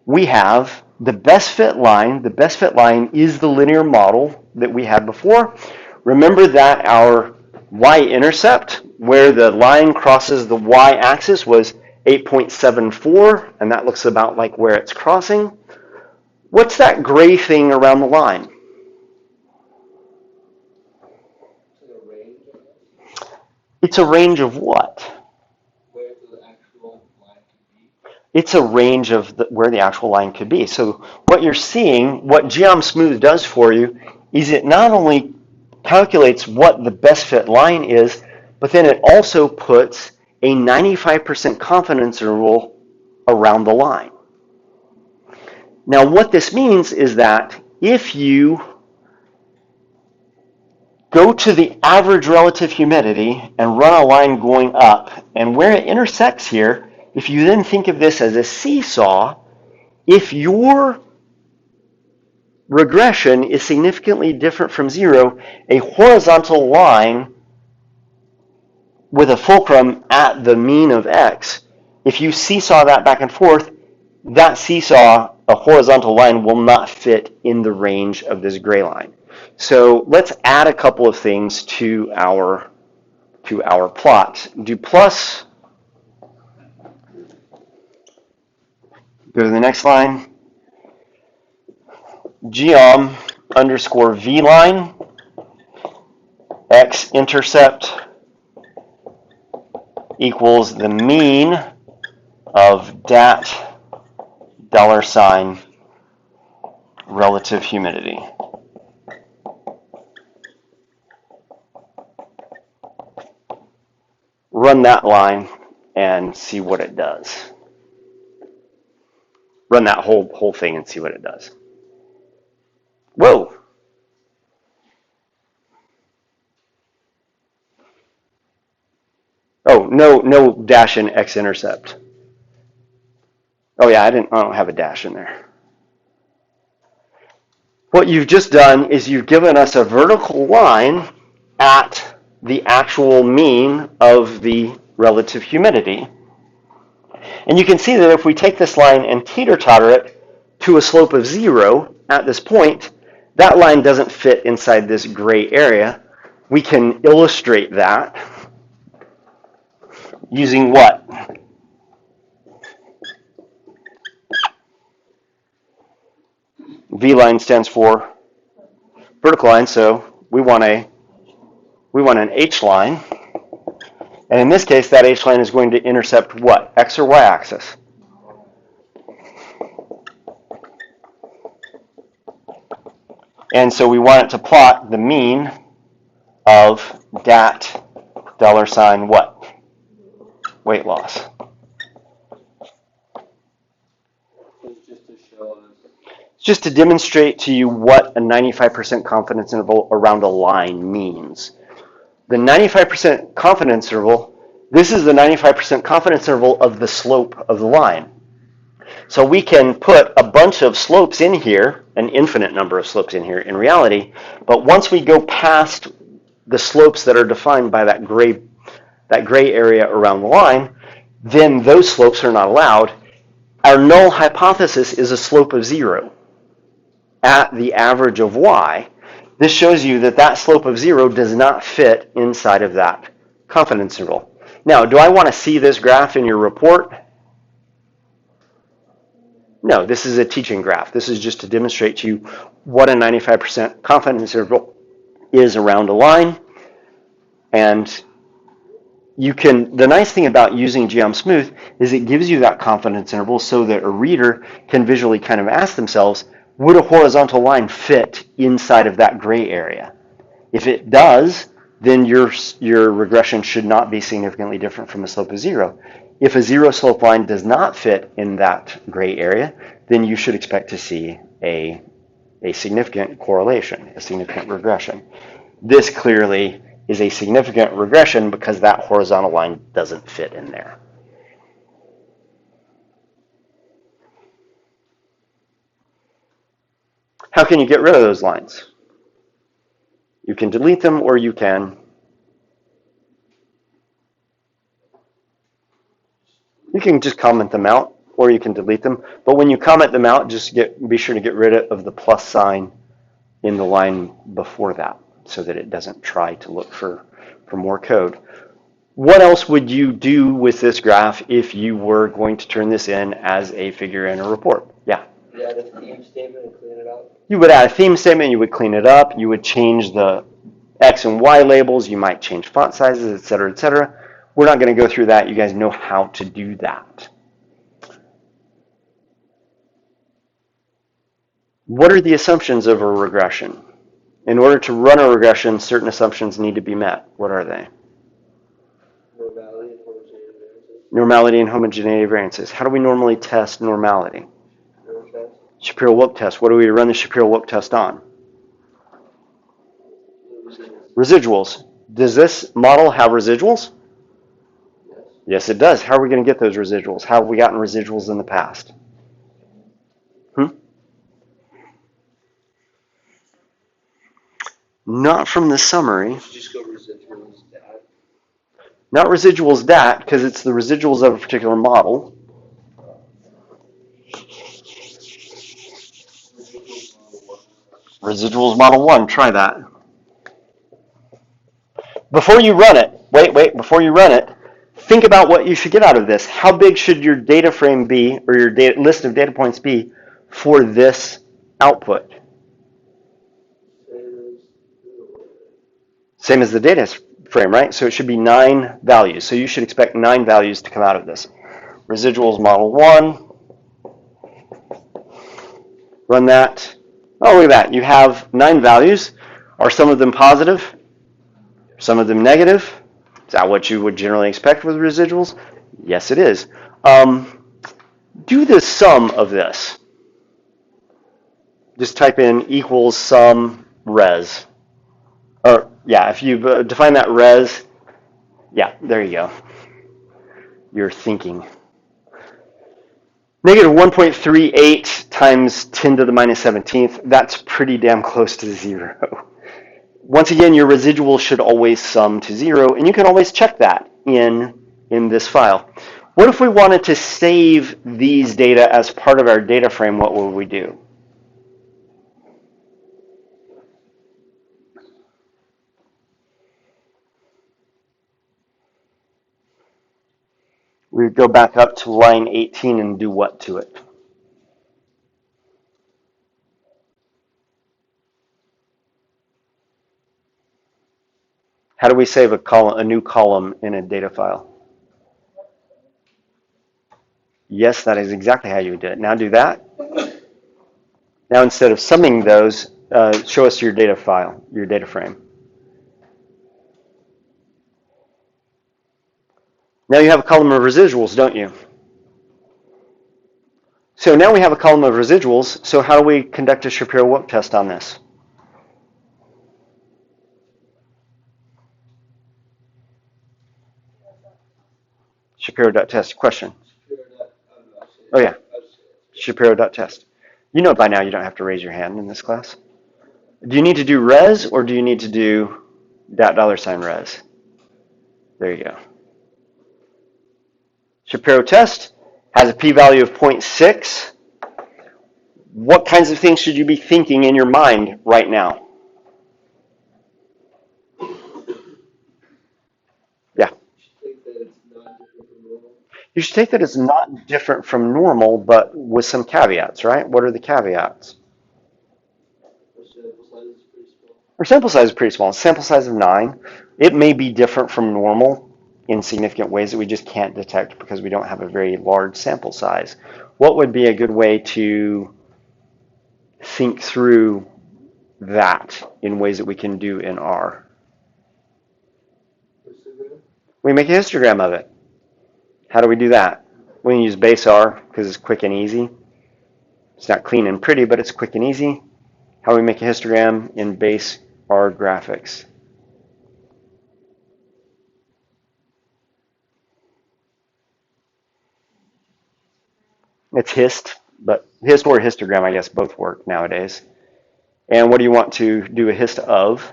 We have the best fit line. The best fit line is the linear model that we had before. Remember that our y-intercept, where the line crosses the y-axis, was 8.74, and that looks about like where it's crossing. What's that gray thing around the line? It's a range of what? Where the actual line could be. It's a range of where the actual line could be. So what you're seeing, what geom smooth does for you, is it not only calculates what the best fit line is, but then it also puts a 95% confidence interval around the line. Now what this means is that if you go to the average relative humidity and run a line going up, and where it intersects here, if you then think of this as a seesaw, if your regression is significantly different from zero, a horizontal line with a fulcrum at the mean of x, if you seesaw that back and forth, that seesaw, a horizontal line, will not fit in the range of this gray line. So let's add a couple of things to our plot. Do plus, go to the next line, geom underscore v line, x-intercept equals the mean of dat $ relative humidity. Run that line and see what it does. Run that whole thing and see what it does. Whoa. Oh, no dash in x-intercept. Oh yeah, I don't have a dash in there. What you've just done is you've given us a vertical line at the actual mean of the relative humidity. And you can see that if we take this line and teeter-totter it to a slope of 0 at this point, that line doesn't fit inside this gray area. We can illustrate that using what? V line stands for vertical line, so we want an H line. And in this case, that H line is going to intercept what? X or Y axis? And so we want it to plot the mean of dat $ what? Weight loss. Just to demonstrate to you what a 95% confidence interval around a line means. The 95% confidence interval, this is the 95% confidence interval of the slope of the line. So we can put a bunch of slopes in here, an infinite number of slopes in here in reality, but once we go past the slopes that are defined by that gray area around the line, then those slopes are not allowed. Our null hypothesis is a slope of 0 at the average of y. This shows you that that slope of 0 does not fit inside of that confidence interval. Now, do I want to see this graph in your report? No, this is a teaching graph. This is just to demonstrate to you what a 95% confidence interval is around a line. And you can, the nice thing about using Geom Smooth is it gives you that confidence interval so that a reader can visually kind of ask themselves, would a horizontal line fit inside of that gray area? If it does, then your regression should not be significantly different from a slope of 0. If a 0 slope line does not fit in that gray area, then you should expect to see a significant correlation, a significant regression. This clearly is a significant regression because that horizontal line doesn't fit in there. How can you get rid of those lines? You can delete them or you can just comment them out or you can delete them. But when you comment them out, just be sure to get rid of the plus sign in the line before that so that it doesn't try to look for more code. What else would you do with this graph if you were going to turn this in as a figure in a report? Yeah? You add a theme statement and clean it up. You would add a theme statement, you would clean it up, you would change the X and Y labels, you might change font sizes, et cetera, et cetera. We're not going to go through that. You guys know how to do that. What are the assumptions of a regression? In order to run a regression, certain assumptions need to be met. What are they? Normality and homogeneity variances. Normality and homogeneity variances. How do we normally test normality? Shapiro-Wilk test. What do we run the Shapiro-Wilk test on? Residuals. Does this model have residuals? Yes. Yes, it does. How are we going to get those residuals? How have we gotten residuals in the past? Not from the summary. Just go residuals dat. Not residuals dat, because it's the residuals of a particular model. Residuals model 1. Try that. Before you run it, before you run it, think about what you should get out of this. How big should your data frame be, or your list of data points be, for this output? Same as the data frame, right? So it should be 9 values. So you should expect 9 values to come out of this. Residuals model 1. Run that. Oh, look at that. You have 9 values. Are some of them positive? Some of them negative? Is that what you would generally expect with residuals? Yes, it is. Do the sum of this. Just type in equals sum res. Or, yeah, if you define that res, yeah, there you go. You're thinking. Negative 1.38 times 10 to the minus 17th, that's pretty damn close to 0. Once again, your residual should always sum to 0, and you can always check that in this file. What if we wanted to save these data as part of our data frame? What would we do? We would go back up to line 18 and do what to it? How do we save a new column in a data file? Yes, that is exactly how you would do it. Now do that. Now instead of summing those, show us your data file, your data frame. Now you have a column of residuals, don't you? So now we have a column of residuals, so how do we conduct a Shapiro-Wilk test on this? Shapiro.test. Question? Oh yeah. Shapiro.test. You know by now you don't have to raise your hand in this class. Do you need to do res or do you need to do $$res? There you go. Shapiro test. has a p-value of 0.6, what kinds of things should you be thinking in your mind right now? Yeah. You should take that it's not different from normal, but with some caveats, right? What are the caveats? Our sample size is pretty small. Sample size of 9. It may be different from normal in significant ways that we just can't detect because we don't have a very large sample size. What would be a good way to think through that in ways that we can do in R? We make a histogram of it. How do we do that? We can use base R because it's quick and easy. It's not clean and pretty, but it's quick and easy. How do we make a histogram in base R graphics? It's hist, but hist or histogram, I guess, both work nowadays. And what do you want to do a hist of?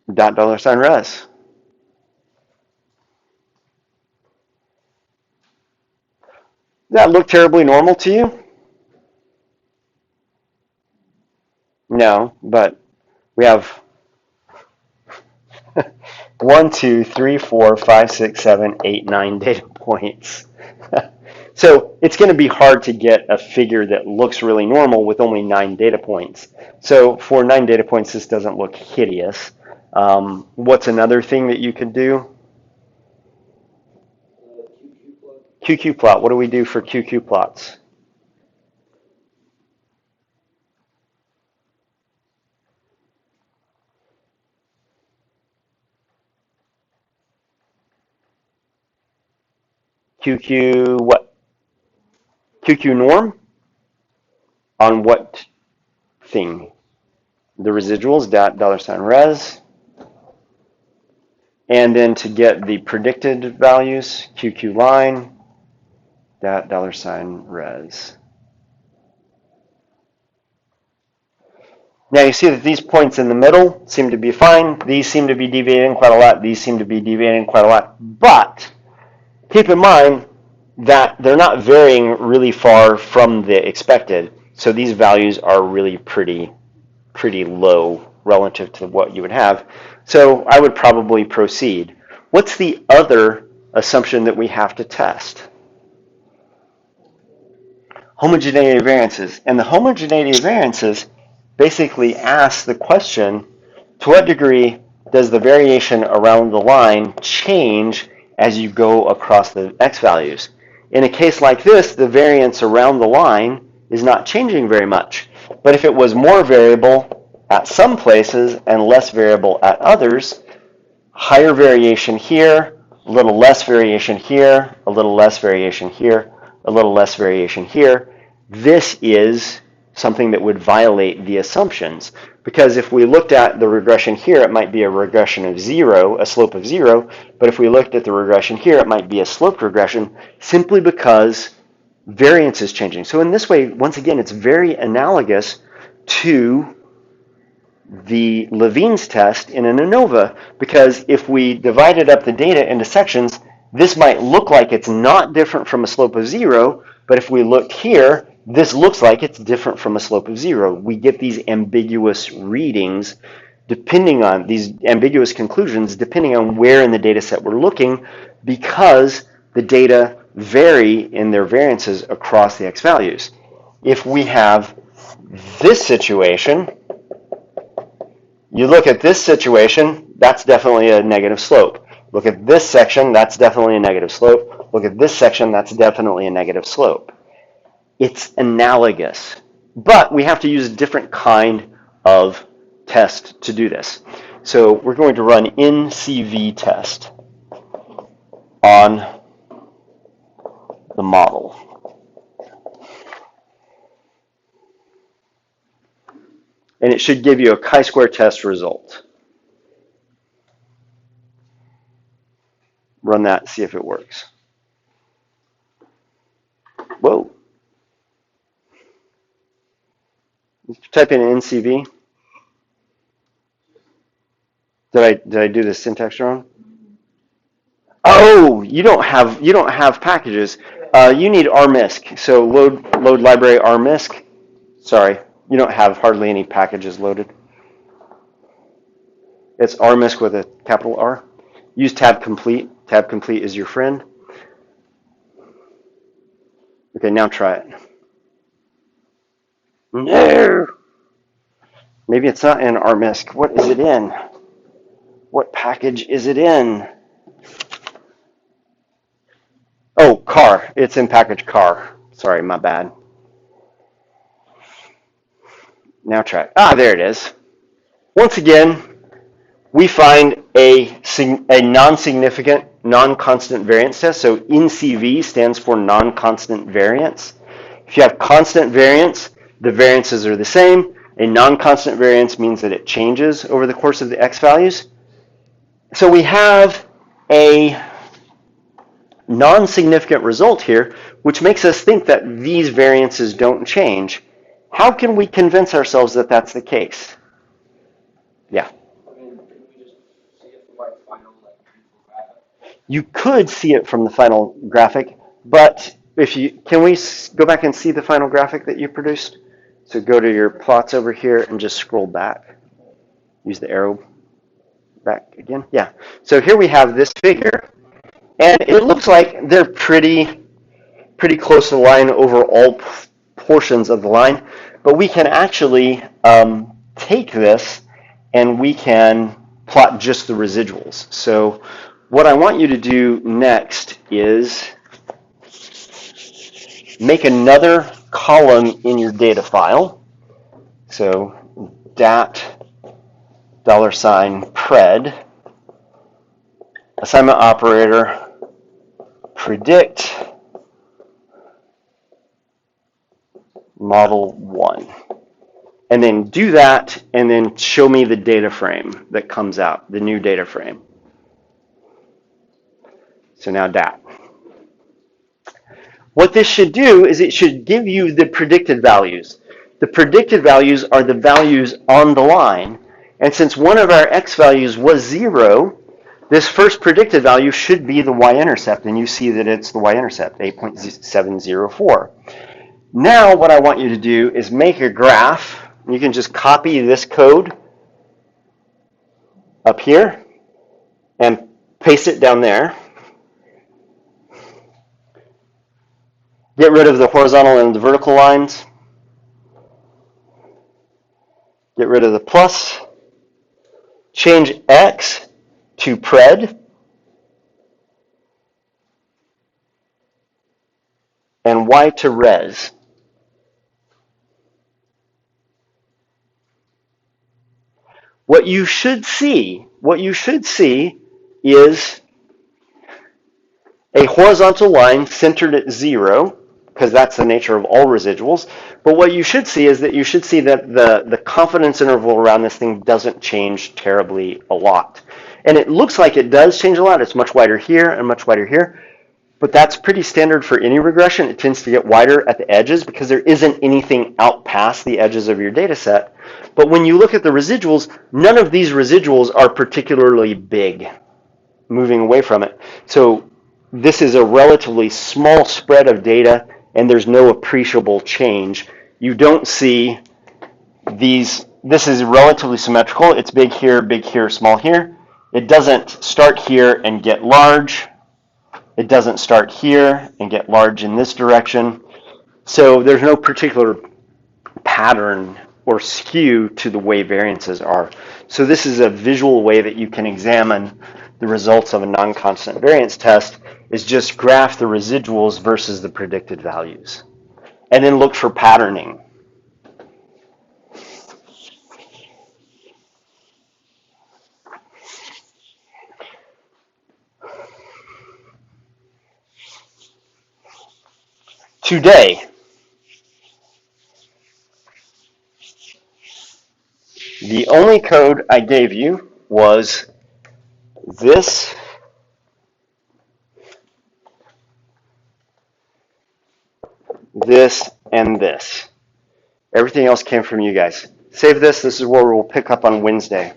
$res. Does that look terribly normal to you? No, but we have 1, 2, 3, 4, 5, 6, 7, 8, 9 data points. So it's going to be hard to get a figure that looks really normal with only 9 data points. So for 9 data points, this doesn't look hideous. What's another thing that you could do? QQ plot. What do we do for QQ plots? QQ what? QQ norm? On what thing? The residuals, $res. And then to get the predicted values, QQ line, $res. Now you see that these points in the middle seem to be fine. These seem to be deviating quite a lot. These seem to be deviating quite a lot. But keep in mind that they're not varying really far from the expected. So these values are really pretty low relative to what you would have. So I would probably proceed. What's the other assumption that we have to test? Homogeneity of variances. And the homogeneity of variances basically asks the question, to what degree does the variation around the line change as you go across the x values? In a case like this, the variance around the line is not changing very much. But if it was more variable at some places and less variable at others, higher variation here, a little less variation here, a little less variation here, a little less variation here, this is something that would violate the assumptions. Because if we looked at the regression here, it might be a regression of 0, a slope of 0. But if we looked at the regression here, it might be a sloped regression simply because variance is changing. So in this way, once again, it's very analogous to the Levine's test in an ANOVA, because if we divided up the data into sections, this might look like it's not different from a slope of 0, but if we look here, this looks like it's different from a slope of 0. We get these ambiguous readings depending on these ambiguous conclusions depending on where in the data set we're looking, because the data vary in their variances across the x values. If we have this situation, you look at this situation, that's definitely a negative slope. Look at this section, that's definitely a negative slope. Look at this section, that's definitely a negative slope. It's analogous, but we have to use a different kind of test to do this. So we're going to run Ncv Test on the model. And it should give you a chi-square test result. Run that, see if it works. Whoa. Type in Ncv. Did I do the syntax wrong? Oh, Oh, you don't have packages. You need rmisc. So load library rmisc. Sorry, you don't have hardly any packages loaded. It's rmisc with a capital R. Use tab complete. Tab complete is your friend. Okay, now try it. No. Maybe it's not in rmisc. What is it in? What package is it in? Oh, car. It's in package car. Sorry, my bad. Now try it. Ah, there it is. Once again, we find a non-significant, non-constant variance test. So Ncv stands for non-constant variance. If you have constant variance, the variances are the same. A non-constant variance means that it changes over the course of the x values. So we have a non-significant result here, which makes us think that these variances don't change. How can we convince ourselves that that's the case? Yeah. You could see it from the final graphic, but can we go back and see the final graphic that you produced? So go to your plots over here and just scroll back. Use the arrow back again. Yeah. So here we have this figure, and it looks like they're pretty close to the line over all portions of the line, but we can actually take this and we can plot just the residuals. So what I want you to do next is make another column in your data file. So dat $pred, assignment operator, predict, model 1. And then do that, and then show me the data frame that comes out, the new data frame. So now dat. What this should do is it should give you the predicted values. The predicted values are the values on the line. And since one of our x values was 0, this first predicted value should be the y-intercept. And you see that it's the y-intercept, 8.704. Now what I want you to do is make a graph. You can just copy this code up here and paste it down there. Get rid of the horizontal and the vertical lines. Get rid of the plus. Change x to pred. And y to res. What you should see is a horizontal line centered at 0, because that's the nature of all residuals. But what you should see is that the confidence interval around this thing doesn't change terribly a lot. And it looks like it does change a lot. It's much wider here and much wider here. But that's pretty standard for any regression. It tends to get wider at the edges because there isn't anything out past the edges of your data set. But when you look at the residuals, none of these residuals are particularly big, moving away from it. So this is a relatively small spread of data, and there's no appreciable change. You don't see these. This is relatively symmetrical. It's big here, small here. It doesn't start here and get large. It doesn't start here and get large in this direction. So there's no particular pattern or skew to the way variances are. So this is a visual way that you can examine the results of a non-constant variance test, is just graph the residuals versus the predicted values. And then look for patterning. Today, the only code I gave you was this, this, and this. Everything else came from you guys. Save this. This is where we'll pick up on Wednesday.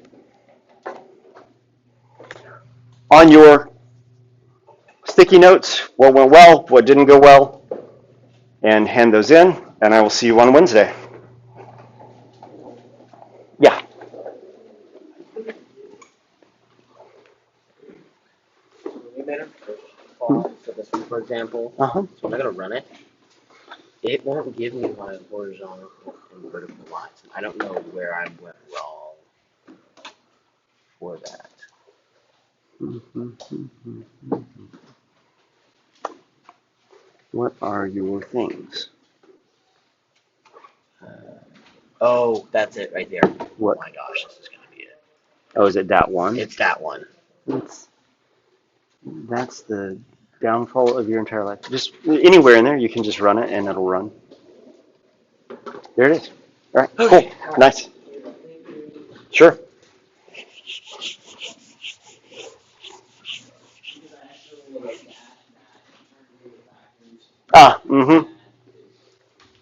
On your sticky notes, what went well, what didn't go well, and hand those in, and I will see you on Wednesday. Yeah. We made a fall for this one, for example. Uh-huh. So I'm gonna run it. It won't give me my horizontal and vertical lines. I don't know where I went wrong for that. What are your things? Oh, that's it right there. What? Oh my gosh, this is gonna be it. Oh, is it that one? It's that one. That's the downfall of your entire life. Just anywhere in there, you can just run it and it'll run. There it is. All right, Okay. cool, nice. Sure.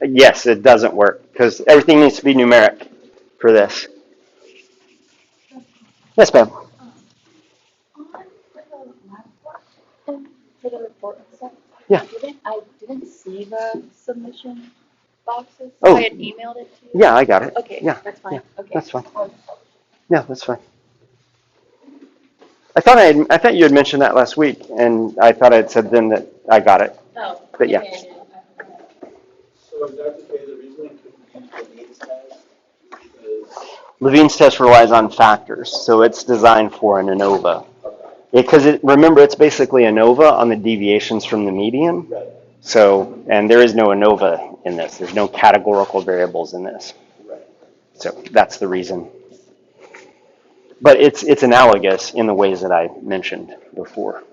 Yes, it doesn't work because everything needs to be numeric for this. Yes, ma'am. For the report and stuff. Yeah. I didn't see the submission boxes. Oh. I had emailed it to you. Yeah, I got it. Okay, Yeah, that's fine. yeah, Okay. that's fine. Yeah, that's fine. I thought you had mentioned that last week, and I thought I had said then that I got it. Oh. But yeah. Okay. So is that to say the reason we couldn't use Levine's test is because Levine's test relies on factors, so it's designed for an ANOVA. Because remember, it's basically ANOVA on the deviations from the median. right, So, and there is no ANOVA in this. There's no categorical variables in this. right. So that's the reason. But it's analogous in the ways that I mentioned before.